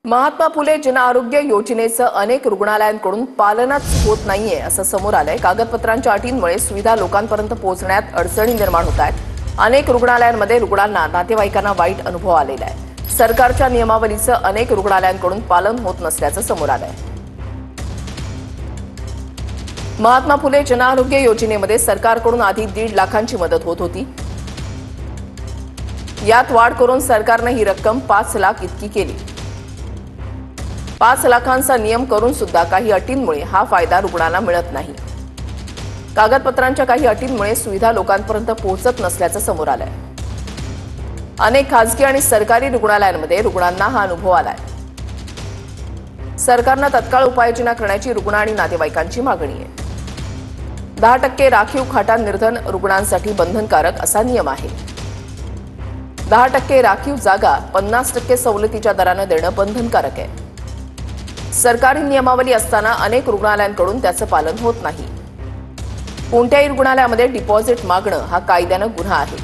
महात्मा फुले जन आरोग्य योजनेचं अनेक रुग्णालयांकडून पालनच होत नाहीये असं समोर आलंय। कागदपत्रांच्या अटींमुळे सुविधा लोकांपर्यंत पोहोचण्यात अडचणी निर्माण होत आहेत। अनेक रुग्णालयांमध्ये रुग्णांना नातेवाईकांना वाईट अनुभव आलेला आहे। सरकारच्या नियमावलीचं अनेक रुग्णालयांकडून पालन होत नसल्याचं समोर आलंय। महात्मा फुले जन आरोग्य योजनेमध्ये सरकारकडून आधी 1.5 लाखांची मदत होत होती। यात वाढ करून सरकारने ही रक्कम 5 लाख इतकी केली। 5 लाखांचा नियम करून सुद्धा काही अटींमुळे हा फायदा रुग्णांना मिळत नाही। कागदपत्रांच्या काही अटींमुळे सुविधा लोकांपर्यंत पोहोचत नसल्याचं समोर आलंय। अनेक खासगी आणि सरकारी रुग्णालयांमध्ये रुग्णांना हा अनुभव आलाय। सरकारनं तत्काळ उपाययोजना करण्याची रुग्ण आणि नातेवाईकांची मागणी आहे। 10% राखीव खाटा निर्धन रुग्णांसाठी बंधनकारक असा नियम आहे। 10% राखीव जागा 50% सवलतीच्या दराने देणं बंधनकारक आहे। सरकारी नियमावली असताना अनेक रुग्णालयांकडून त्याचं पालन होत नाही। कोणत्याही रुग्णालयामध्ये डिपॉझिट मागणं हा कायद्यानं गुन्हा आहे।